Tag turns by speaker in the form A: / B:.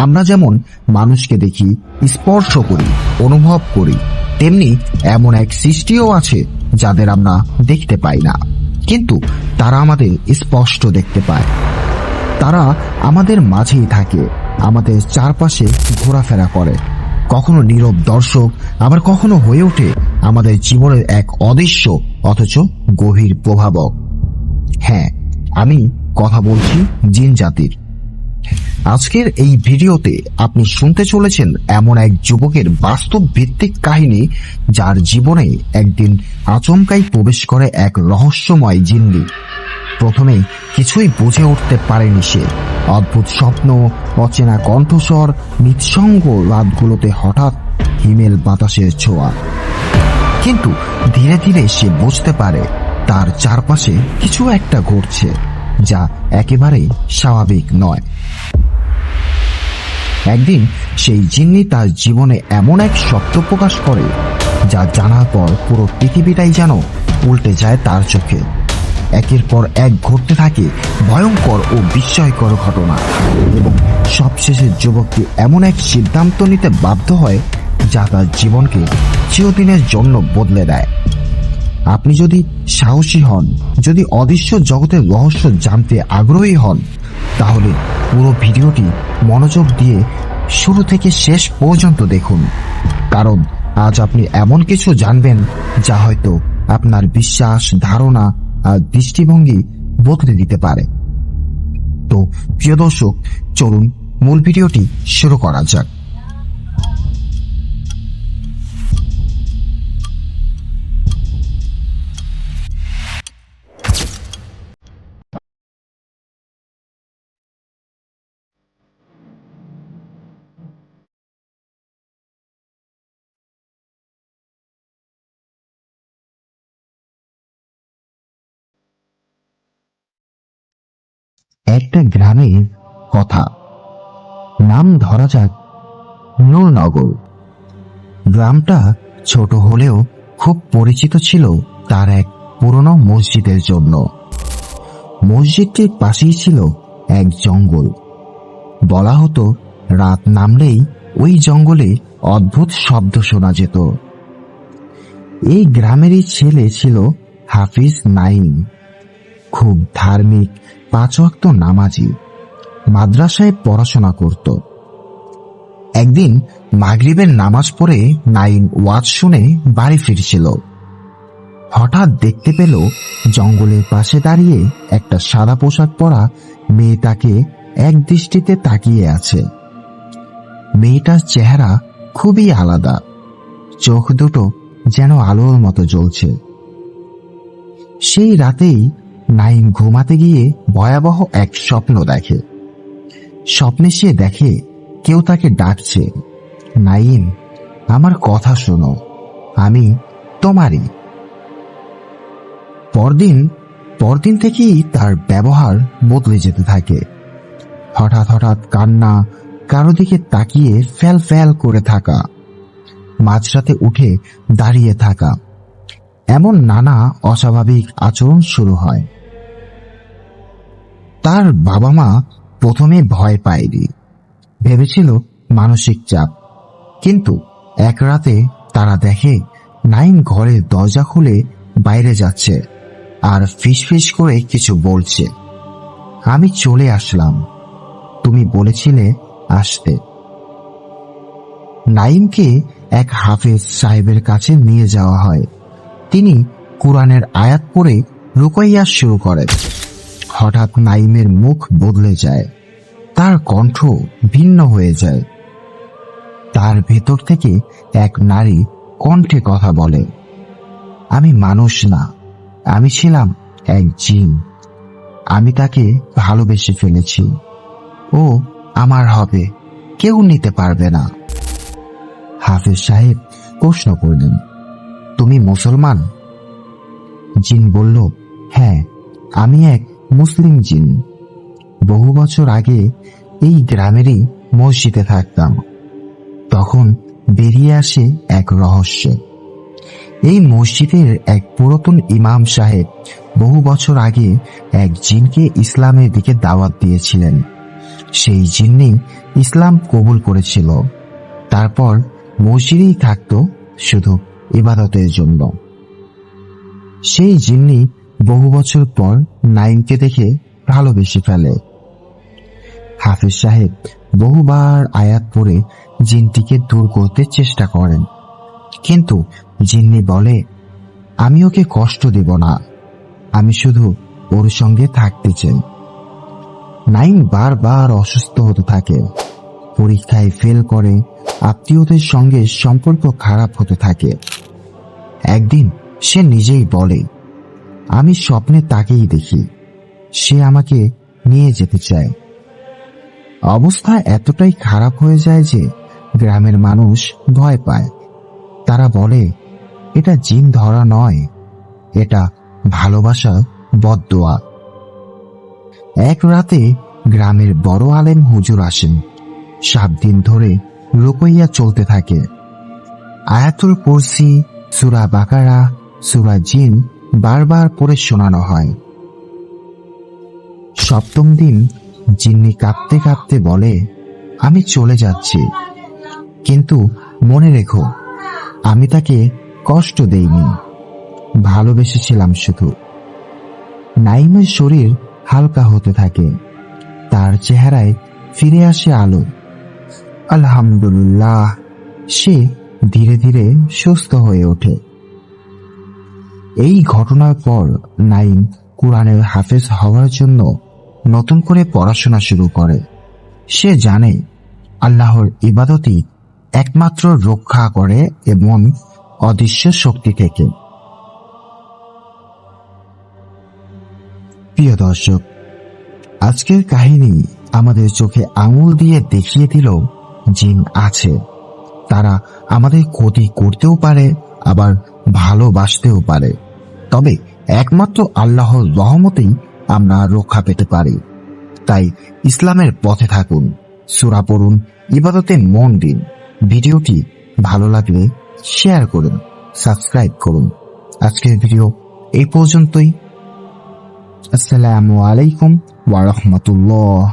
A: আমরা যেমন মানুষকে দেখি, স্পর্শ করি, অনুভব করি, তেমনি এমন এক সৃষ্টিও আছে যাদের আমরা দেখতে পাই না, কিন্তু তারা আমাদের স্পষ্ট দেখতে পায়। তারা আমাদের মাঝেই থাকে, আমাদের চারপাশে ঘোরাফেরা করে, কখনো নীরব দর্শক, আবার কখনো হয়ে ওঠে আমাদের জীবনের এক অদৃশ্য অথচ গভীর প্রভাবক। হ্যাঁ, আমি কথা বলছি জিন জাতির। আজকের এই ভিডিওতে আপনি শুনতে চলেছেন এমন এক যুবকের বাস্তব ভিত্তিক কাহিনী, যার জীবনে একদিন আচমকাই প্রবেশ করে এক রহস্যময় জিন্নি। প্রথমে কিছুই বুঝে উঠতে পারেনি সে। অদ্ভুত স্বপ্ন, অচেনা কণ্ঠস্বর, নিঃসঙ্গ রাতগুলোতে হঠাৎ হিমেল বাতাসের ছোঁয়া। কিন্তু ধীরে ধীরে সে বুঝতে পারে তার চারপাশে কিছু একটা ঘটছে, যা একেবারেই স্বাভাবিক নয়। একদিন সেই জিন্নি তার জীবনে এমন এক শব্দ প্রকাশ করে, যা জানার পর পুরো পৃথিবীটাই যেন উল্টে যায় তার চোখে। একের পর এক ঘটতে থাকে ভয়ঙ্কর ও বিস্ময়কর ঘটনা, এবং সবশেষে যুবকটি এমন এক সিদ্ধান্ত নিতে বাধ্য হয় যা তার জীবনকে চিরদিনের জন্য বদলে দেয়। আপনি যদি সাহসী হন, যদি অদৃশ্য জগতের রহস্য জানতে আগ্রহী হন, তাহলে পুরো ভিডিওটি মনোযোগ দিয়ে শুরু থেকে শেষ পর্যন্ত দেখুন, কারণ আজ আপনি এমন কিছু জানবেন যা হয়তো আপনার বিশ্বাস, ধারণা আর দৃষ্টিভঙ্গি বদলে দিতে পারে। তো প্রিয় দর্শক, চলুন মূল ভিডিওটি শুরু করা যাক। একটা গ্রামের কথা, নাম ধরা যাক নূরনগর। গ্রামটা ছোট হলেও খুব পরিচিত ছিল তার এক পুরনো মসজিদের জন্য। মসজিদটির পাশেই ছিল এক জঙ্গল। বলা হতো রাত নামলেই ওই জঙ্গলে অদ্ভুত শব্দ শোনা যেত। এই গ্রামেরই ছেলে ছিল হাফিজ নাঈম। খুব ধার্মিক, 5 ওয়াক্ত নামাজি, মাদ্রাসায় পড়াশোনা করত। একদিন মাগরিবের নামাজ পড়ে নাঈম ওয়াজ শুনে বাড়ি ফিরছিল। হঠাৎ দেখতে পেল জঙ্গলের পাশে দাঁড়িয়ে একটা সাদা পোশাক পরা মেয়ে তাকে এক দৃষ্টিতে তাকিয়ে আছে। মেয়েটার চেহারা খুবই আলাদা, চোখ দুটো যেন আলোর মতো জ্বলছে। সেই রাতেই নাঈম ঘুমাতে গিয়ে ভয়াবহ এক স্বপ্ন দেখে। স্বপ্নে সে দেখে কেউ তাকে ডাকছে, নাঈম, আমার কথা শোনো, আমি তোমারই। পরদিন থেকেই তার ব্যবহার বদলে যেতে থাকে। হঠাৎ হঠাৎ কান্না, কারো দিকে তাকিয়ে ফ্যাল ফ্যাল করে থাকা, মাঝরাতে উঠে দাঁড়িয়ে থাকা, এমন নানা অস্বাভাবিক আচরণ শুরু হয়। তার বাবা মা প্রথমে ভয় পায়নি, ভেবেছিল মানসিক চাপ। কিন্তু এক রাতে তারা দেখে নাঈম ঘরের দরজা খুলে বাইরে যাচ্ছে আর ফিসফিস করে কিছু বলছে। আমি চলে আসলাম, তুমি বলেছিলে আসতে। নাঈমকে এক হাফেজ সাহেবের কাছে নিয়ে যাওয়া হয়। তিনি কুরআনের আয়াত পড়ে রুকাইয়া শুরু করেন। হঠাৎ নাঈমের মুখ বদলে যায়, তার কণ্ঠ ভিন্ন হয়ে যায়। তার ভেতর থেকে এক নারী কণ্ঠে কথা বলে, আমি মানুষ না, আমি ছিলাম এক জিন। আমি তাকে ভালোবেসে ফেলেছি, ও আমার হবে, কেউ নিতে পারবে না। হাফেজ সাহেব প্রশ্ন করলেন, তুমি মুসলমান? জিন বলল, হ্যাঁ, আমি এক মুসলিম জিন। বহু বছর আগে এই গ্রামেরই মসজিদে থাকতাম। তখন বেরিয়ে আসে এক রহস্য। এই মসজিদের এক পুরাতন ইমাম সাহেব বহু বছর আগে এক জিনকে ইসলামের দিকে দাওয়াত দিয়েছিলেন। সেই জিন্নি ইসলাম কবুল করেছিল। তারপর মসজিদেই থাকতো শুধু ইবাদতের জন্য। সেই জিন্নি বহু বছর পর নাইমকে দেখে ভালোবেসে ফেলে। হাফিজ সাহেব বহুবার আয়াত পড়ে জিনটিকে দূর করতে চেষ্টা করেন, কিন্তু জিন্নি বলে, আমি ওকে কষ্ট দেব না, আমি শুধু ওর সঙ্গে থাকতে চাই। নাইম বারবার অসুস্থ হতে থাকে, পরীক্ষায় ফেল করে, আত্মীয়দের সঙ্গে সম্পর্ক খারাপ হতে থাকে। একদিন সে নিজেই বলে, আমি স্বপ্নে তাকেই দেখি, সে আমাকে নিয়ে যেতে চায়। অবস্থা এতটাই খারাপ হয়ে যায় যে গ্রামের মানুষ ভয় পায়। তারা বলে, এটা জিন ধরা নয়, এটা ভালোবাসা বদদোয়া। এক রাতে গ্রামের বড় আলেম হুজুর আসেন। 7 দিন ধরে রুকইয়া চলতে থাকে। আয়াতুল কুরসি, সূরা বাকারা, সূরা জিন বারবার পড়ে শোনানো হয়। 7ম দিন জিন্নি কাঁপতে কাঁপতে বলে, আমি চলে যাচ্ছি, কিন্তু মনে রেখো আমি তাকে কষ্ট দেইনি, ভালোবেসেছিলাম শুধু। নাইমের শরীর হালকা হতে থাকে, তার চেহারায় ফিরে আসে আলো। আলহামদুলিল্লাহ, সে ধীরে ধীরে সুস্থ হয়ে ওঠে। এই ঘটনার পর নাইম কুরআনের হাফেজ হওয়ার জন্য নতুন করে পড়াশোনা শুরু করে। সে জানে আল্লাহর ইবাদতই একমাত্র রক্ষা করে এবং অদৃশ্য শক্তি থেকে। প্রিয় দর্শক, আজকের কাহিনী আমাদের চোখে আঙুল দিয়ে দেখিয়ে দিল জিন আছে। তারা আমাদের ক্ষতি করতেও পারে, আবার ভালোবাসতেও পারে। তবে একমাত্র আল্লাহর রহমতেই আমরা রক্ষা পেতে পারি। তাই ইসলামের পথে থাকুন, সূরা পড়ুন, ইবাদতে মন দিন। ভিডিওটি ভালো লাগলে শেয়ার করুন, সাবস্ক্রাইব করুন। আজকের ভিডিও এই পর্যন্তই। আসসালামু আলাইকুম ওয়া রাহমাতুল্লাহ।